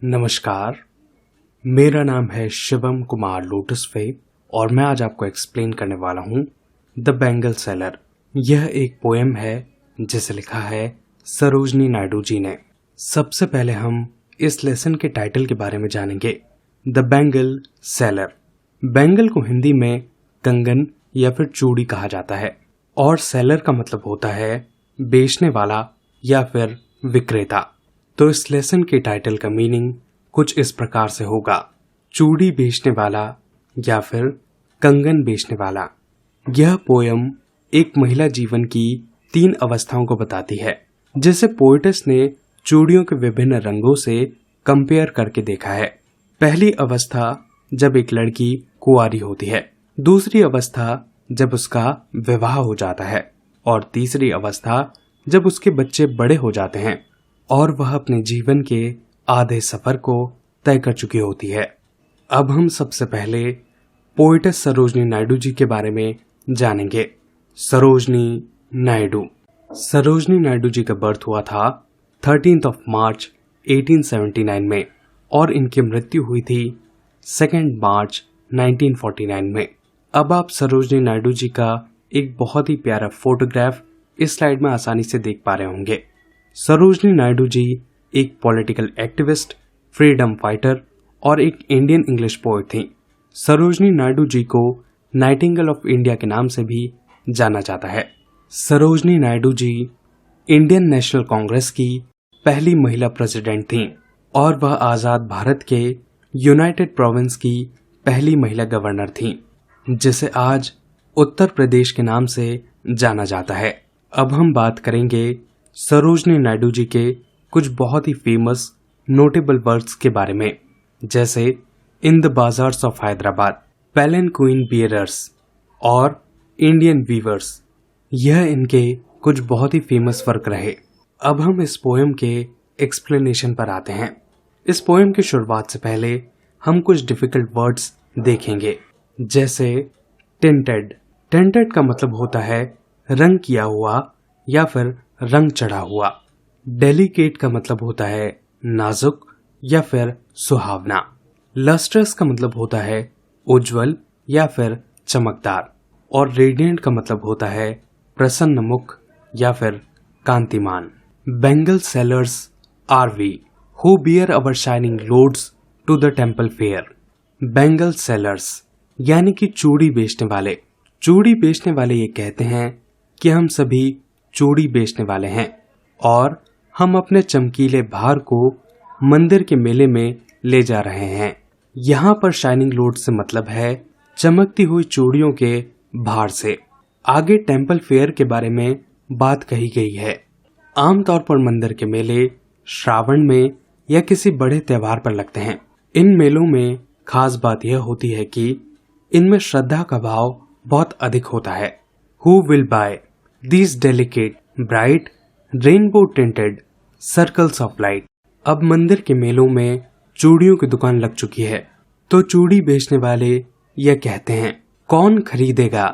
नमस्कार, मेरा नाम है शिवम कुमार लोटसवे और मैं आज आपको एक्सप्लेन करने वाला हूँ द बैंगल सेलर। यह एक पोएम है जिसे लिखा है सरोजनी नायडू जी ने। सबसे पहले हम इस लेसन के टाइटल के बारे में जानेंगे। The bangle seller. बैंगल को हिंदी में कंगन या फिर चूड़ी कहा जाता है और सेलर का मतलब होता है बेचने वाला या फिर विक्रेता। तो इस लेसन के टाइटल का मीनिंग कुछ इस प्रकार से होगा, चूड़ी बेचने वाला या फिर कंगन बेचने वाला। यह पोयम एक महिला जीवन की 3 अवस्थाओं को बताती है, जिसे पोएटस ने चूड़ियों के विभिन्न रंगों से कंपेयर करके देखा है। पहली अवस्था जब एक लड़की कुंवारी होती है, दूसरी अवस्था जब उसका विवाह हो जाता है और तीसरी अवस्था जब उसके बच्चे बड़े हो जाते हैं और वह अपने जीवन के आधे सफर को तय कर चुकी होती है। अब हम सबसे पहले पोएटस सरोजनी नायडू जी के बारे में जानेंगे। सरोजनी नायडू। सरोजनी नायडू जी का बर्थ हुआ था 13 मार्च 1879 में और इनकी मृत्यु हुई थी 2 मार्च 1949 में। अब आप सरोजनी नायडू जी का एक बहुत ही प्यारा फोटोग्राफ इस स्लाइड में आसानी से देख पा रहे होंगे। सरोजनी नायडू जी एक पॉलिटिकल एक्टिविस्ट, फ्रीडम फाइटर और एक इंडियन इंग्लिश पोएट थी। सरोजनी नायडू जी को नाइटिंगेल ऑफ इंडिया के नाम से भी जाना जाता है। सरोजनी नायडू जी इंडियन नेशनल कांग्रेस की पहली महिला प्रेसिडेंट थीं और वह आजाद भारत के यूनाइटेड प्रोविंस की पहली महिला गवर्नर थीं, जिसे आज उत्तर प्रदेश के नाम से जाना जाता है। अब हम बात करेंगे सरोजनी नायडू जी के कुछ बहुत ही फेमस नोटेबल वर्ड्स के बारे में, जैसे in the bazaars of Hyderabad, palanquin bearers और इंडियन वीवर्स। यह इनके कुछ बहुत ही फेमस वर्क रहे। अब हम इस पोएम के एक्सप्लेनेशन पर आते हैं। इस पोएम की शुरुआत से पहले हम कुछ डिफिकल्ट वर्ड्स देखेंगे, जैसे टिंटेड। टिंटेड का मतलब होता है रंग किया हुआ या फिर रंग चढ़ा हुआ। डेलिकेट का मतलब होता है नाजुक या फिर सुहावना। लस्ट्रस का मतलब होता है उज्जवल या फिर चमकदार। और रेडिएंट का मतलब होता है प्रसन्न मुख या फिर कांतिमान। Bangle sellers are we who bear our shining loads to the temple fair. Bangle sellers यानी कि चूड़ी बेचने वाले। चूड़ी बेचने वाले ये कहते हैं कि हम सभी चूड़ी बेचने वाले हैं और हम अपने चमकीले भार को मंदिर के मेले में ले जा रहे हैं। यहाँ पर शाइनिंग लोड से मतलब है चमकती हुई चूड़ियों के भार से। आगे टेम्पल फेयर के बारे में बात कही गई है। आमतौर पर मंदिर के मेले श्रावण में या किसी बड़े त्योहार पर लगते हैं। इन मेलों में खास बात यह होती है कि इनमें श्रद्धा का भाव बहुत अधिक होता है। Who will buy These delicate, bright, rainbow tinted circles of light। अब मंदिर के मेलों में चूड़ियों की दुकान लग चुकी है, तो चूड़ी बेचने वाले यह कहते हैं, कौन खरीदेगा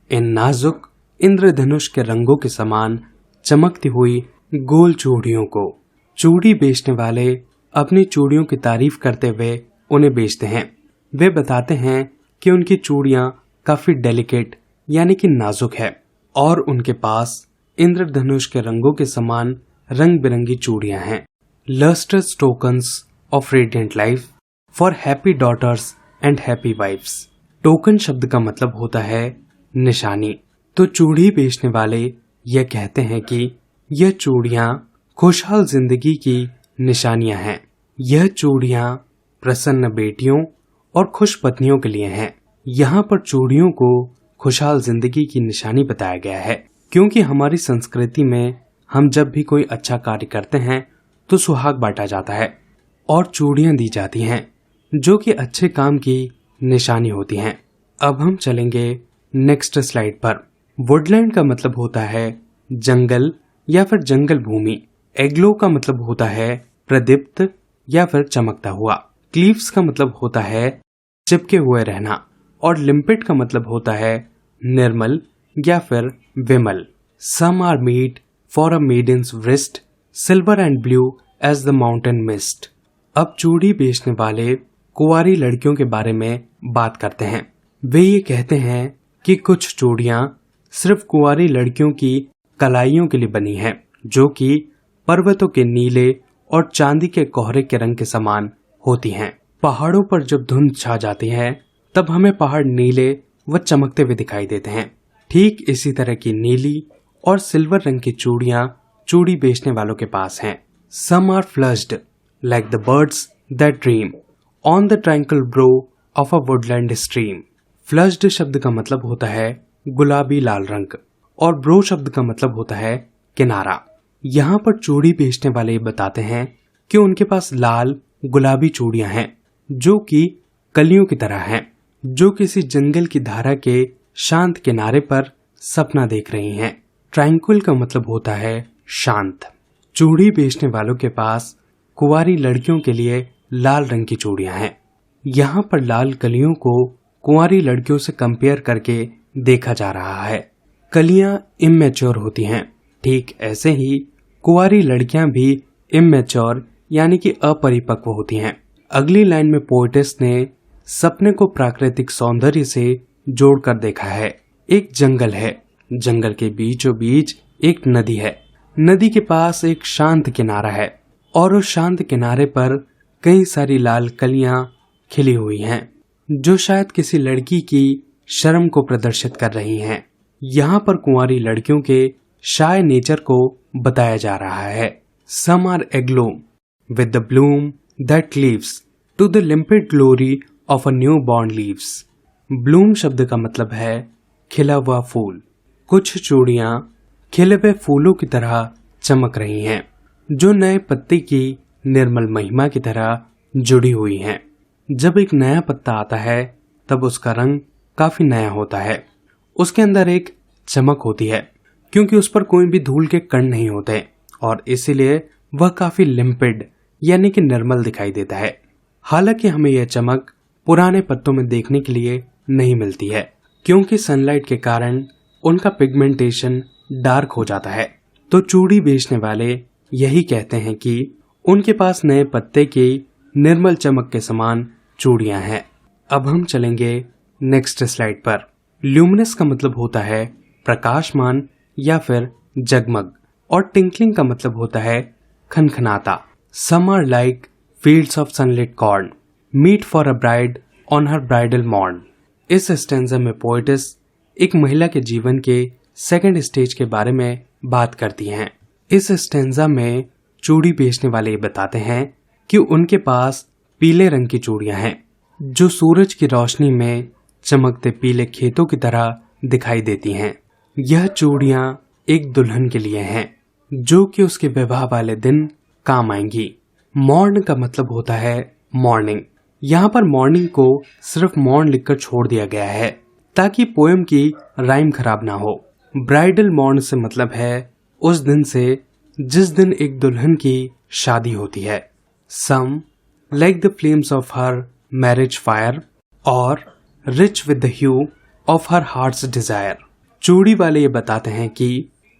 इन नाजुक इंद्रधनुष के रंगों के समान चमकती हुई गोल चूड़ियों को। चूड़ी बेचने वाले अपनी चूड़ियों की तारीफ करते हुए उन्हें बेचते हैं। वे बताते हैं कि उनकी चूड़ियां काफी डेलिकेट यानी कि नाजुक है और उनके पास इंद्रधनुष के रंगों के समान रंग बिरंगी चूड़ियां हैं। Lustrous tokens of radiant life for happy daughters and happy wives. Token शब्द का मतलब होता है निशानी। तो चूड़ी बेचने वाले यह कहते हैं कि यह चूड़ियां खुशहाल जिंदगी की निशानियां हैं। यह चूड़ियां प्रसन्न बेटियों और खुश पत्नियों के लिए हैं। यहाँ पर चूड़ियों को खुशहाल जिंदगी की निशानी बताया गया है, क्योंकि हमारी संस्कृति में हम जब भी कोई अच्छा कार्य करते हैं तो सुहाग बांटा जाता है और चूड़ियां दी जाती हैं, जो कि अच्छे काम की निशानी होती हैं। अब हम चलेंगे नेक्स्ट स्लाइड पर। वुडलैंड का मतलब होता है जंगल या फिर जंगल भूमि। एग्लो का मतलब होता है प्रदीप्त या फिर चमकता हुआ। क्लीव्स का मतलब होता है चिपके हुए रहना और लिम्पिट का मतलब होता है निर्मल या फिर विमल। Some are made for a maiden's wrist, silver and blue as the mountain mist। अब चूड़ी बेचने वाले कुंवारी लड़कियों के बारे में बात करते हैं। वे ये कहते हैं कि कुछ चूड़ियां सिर्फ कुंवारी लड़कियों की कलाइयों के लिए बनी हैं, जो कि पर्वतों के नीले और चांदी के कोहरे के रंग के समान होती हैं। पहाड़ों पर जब धुंध छा जाती है तब हमें पहाड़ नीले व चमकते हुए दिखाई देते हैं। ठीक इसी तरह की नीली और सिल्वर रंग की चूड़ियां चूड़ी बेचने वालों के पास हैं। Some are flushed like the birds that dream on the tranquil brow of a woodland stream. Flushed शब्द का मतलब होता है गुलाबी लाल रंग और ब्रो शब्द का मतलब होता है किनारा। यहाँ पर चूड़ी बेचने वाले बताते हैं कि उनके पास लाल गुलाबी चूड़ियां हैं जो कि कलियों की तरह हैं, जो किसी जंगल की धारा के शांत किनारे पर सपना देख रही हैं। ट्रैंक्विल का मतलब होता है शांत। चूड़ी बेचने वालों के पास कुंवारी लड़कियों के लिए लाल रंग की चूड़ियां हैं। यहाँ पर लाल कलियों को कुंवारी लड़कियों से कंपेयर करके देखा जा रहा है। कलियां इमेच्योर होती हैं, ठीक ऐसे ही कुंवारी लड़कियां भी इमेच्योर यानी कि अपरिपक्व होती हैं। अगली लाइन में पोएटिस ने सपने को प्राकृतिक सौंदर्य से जोड़कर देखा है। एक जंगल है, जंगल के बीचों बीच एक नदी है, नदी के पास एक शांत किनारा है और उस शांत किनारे पर कई सारी लाल कलियां खिली हुई हैं जो शायद किसी लड़की की शर्म को प्रदर्शित कर रही हैं। यहाँ पर कुंवारी लड़कियों के शाय नेचर को बताया जा रहा है। Some are aglow with the bloom that leaves to the limpid glory of a new born leaves. Bloom शब्द का मतलब है खिला हुआ फूल। कुछ चूड़ियां खिले हुए फूलों की तरह चमक रही हैं जो नए पत्ते की निर्मल महिमा की तरह जुड़ी हुई हैं। जब एक नया पत्ता आता है तब उसका रंग काफी नया होता है। उसके अंदर एक चमक होती है क्योंकि उस पर कोई भी धूल के कण नहीं होते और इसीलिए वह काफी लिम्पिड यानी कि निर्मल दिखाई देता है। हालांकि हमें यह चमक पुराने पत्तों में देखने के लिए नहीं मिलती है क्योंकि सनलाइट के कारण उनका पिगमेंटेशन डार्क हो जाता है। तो चूड़ी बेचने वाले यही कहते हैं कि उनके पास नए पत्ते की निर्मल चमक के समान चूड़ियां हैं। अब हम चलेंगे नेक्स्ट स्लाइड पर। ल्यूमिनस का मतलब होता है प्रकाशमान या फिर जगमग और टिंकलिंग का मतलब होता है खनखनाता। Some are like fields of sunlit corn meet for a bride on her bridal morn. इस स्टेंजा में पोएटिस एक महिला के जीवन के सेकंड स्टेज के बारे में बात करती हैं। इस स्टेंजा में चूड़ी बेचने वाले बताते हैं कि उनके पास पीले रंग की चूड़ियां हैं जो सूरज की रोशनी में चमकते पीले खेतों की तरह दिखाई देती हैं। यह चूड़ियां एक दुल्हन के लिए हैं जो कि उसके विवाह वाले दिन काम आएंगी। मॉर्न का मतलब होता है मॉर्निंग। यहाँ पर मॉर्निंग को सिर्फ मॉर्न लिखकर छोड़ दिया गया है ताकि पोएम की राइम खराब ना हो। ब्राइडल मॉर्न से मतलब है उस दिन से जिस दिन एक दुल्हन की शादी होती है। Some like the flames of her marriage fire और rich with the hue of her heart's desire. चूड़ी वाले ये बताते हैं कि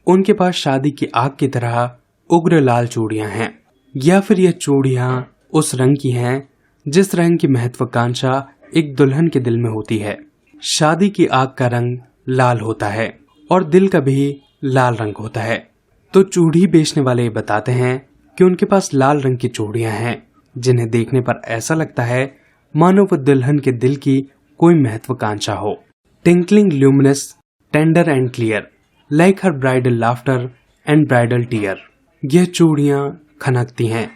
उनके पास शादी की आग की तरह उग्र लाल चूड़ियां हैं या फिर यह चूड़ियां उस रंग की हैं जिस रंग की महत्वाकांक्षा एक दुल्हन के दिल में होती है। शादी की आग का रंग लाल होता है और दिल का भी लाल रंग होता है। तो चूड़ी बेचने वाले बताते हैं कि उनके पास लाल रंग की चूड़ियां हैं जिन्हें देखने पर ऐसा लगता है मानो वो दुल्हन के दिल की कोई महत्वाकांक्षा हो। Tinkling luminous tender and clear like her bridal laughter and bridal tear. यह चूड़ियां खनकती हैं,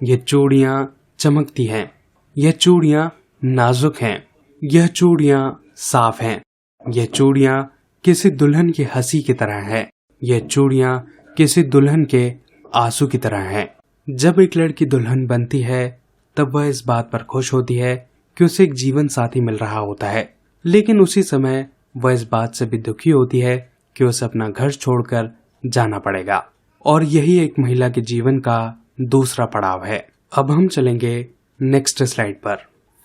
यह चूड़ियां चमकती हैं, यह चूड़ियां नाजुक हैं, यह चूड़ियां साफ हैं, यह चूड़ियां किसी दुल्हन की हंसी की तरह है, यह चूड़ियां किसी दुल्हन के आंसू की तरह हैं। जब एक लड़की दुल्हन बनती है तब वह इस बात पर खुश होती है कि उसे एक जीवन साथी मिल रहा होता है, लेकिन उसी समय वह इस बात से भी दुखी होती है कि उसे अपना घर छोड़कर जाना पड़ेगा। और यही एक महिला के जीवन का दूसरा पड़ाव है। अब हम चलेंगे नेक्स्ट स्लाइड पर।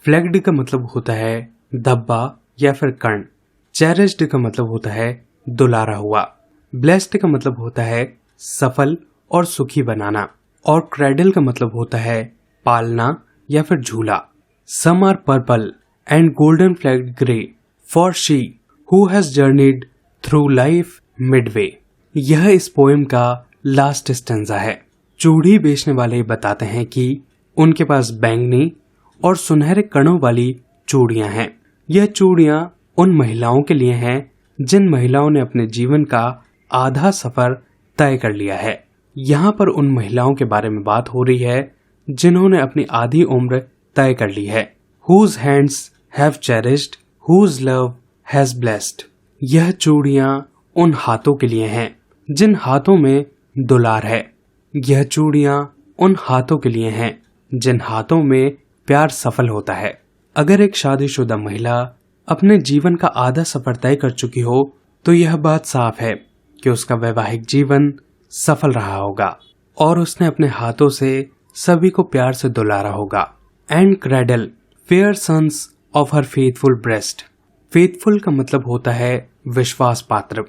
फ्लैग्ड का मतलब होता है धब्बा या फिर कर्ण। चेरिश्ड का मतलब होता है दुलारा हुआ। ब्लेस्ड का मतलब होता है सफल और सुखी बनाना। और क्रेडल का मतलब होता है पालना या फिर झूला। Some are purple and golden flecked grey for she who has journeyed through life midway. यह इस पोएम का लास्ट स्टेंजा है। चूड़ी बेचने वाले बताते हैं कि उनके पास बैंगनी और सुनहरे कणों वाली चूड़ियां हैं। यह चूड़ियां उन महिलाओं के लिए हैं जिन महिलाओं ने अपने जीवन का आधा सफर तय कर लिया है। यहाँ पर उन महिलाओं के बारे में बात हो रही है जिन्होंने अपनी आधी उम्र तय कर ली है। Whose hands have cherished, whose love has blessed। यह चूड़ियां उन हाथों के लिए हैं जिन हाथों में दुलार है। यह चूड़ियां उन हाथों के लिए हैं जिन हाथों में प्यार सफल होता है। अगर एक शादीशुदा महिला अपने जीवन का आधा सफर तय कर चुकी हो तो यह बात साफ है कि उसका वैवाहिक जीवन सफल रहा होगा और उसने अपने हाथों से सभी को प्यार से दुलारा होगा। And cradle fair sons of her faithful breast. Faithful का मतलब होता है विश्वास पात्र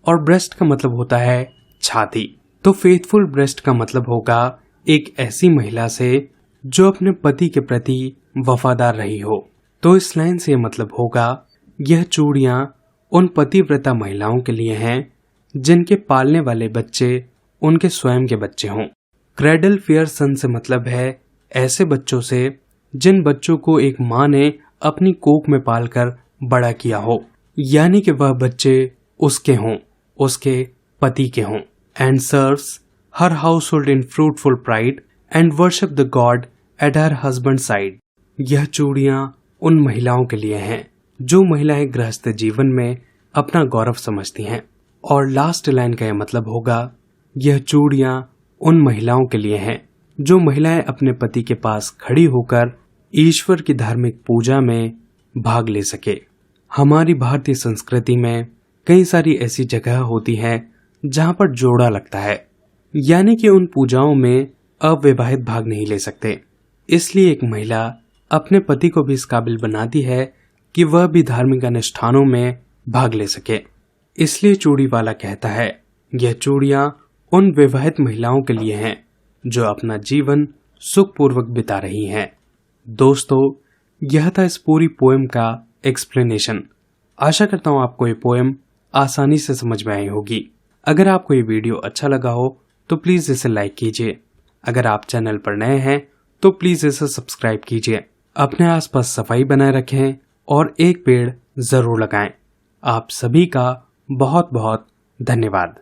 और ब्रेस्ट का मतलब होता है छाती। तो फेथफुल ब्रेस्ट का मतलब होगा एक ऐसी महिला से जो अपने पति के प्रति वफादार रही हो। तो इस लाइन से मतलब होगा यह चूड़ियां उन पतिव्रता महिलाओं के लिए हैं जिनके पालने वाले बच्चे उनके स्वयं के बच्चे हों। क्रेडल फेयर सन से मतलब है ऐसे बच्चों से जिन बच्चों को एक माँ ने अपनी कोख में पालकर बड़ा किया हो, यानी कि वह बच्चे उसके हों, उसके पति के हों। And serves her house hold in fruitful pride and worship the God at her husband side. यह चूड़ियां उन महिलाओं के लिए हैं जो महिलाएं गृहस्थ जीवन में अपना गौरव समझती हैं। और लास्ट लाइन का यह मतलब होगा यह चूड़ियां उन महिलाओं के लिए हैं जो महिलाएं अपने पति के पास खड़ी होकर ईश्वर की धार्मिक पूजा में भाग ले सके। हमारी भारतीय संस्कृति में कई सारी ऐसी जगह होती हैं जहां पर जोड़ा लगता है, यानी कि उन पूजाओं में अविवाहित भाग नहीं ले सकते। इसलिए एक महिला अपने पति को भी इस काबिल बनाती है कि वह भी धार्मिक अनुष्ठानों में भाग ले सके। इसलिए चूड़ी वाला कहता है यह चूड़ियां उन विवाहित महिलाओं के लिए हैं जो अपना जीवन सुखपूर्वक बिता रही हैं। दोस्तों, यह था इस पूरी पोएम का एक्सप्लेनेशन। आशा करता हूँ आपको ये पोएम आसानी से समझ में आई होगी। अगर आपको ये वीडियो अच्छा लगा हो तो प्लीज़ इसे लाइक कीजिए। अगर आप चैनल पर नए हैं तो प्लीज़ इसे सब्सक्राइब कीजिए। अपने आसपास सफाई बनाए रखें और एक पेड़ जरूर लगाएं। आप सभी का बहुत बहुत धन्यवाद।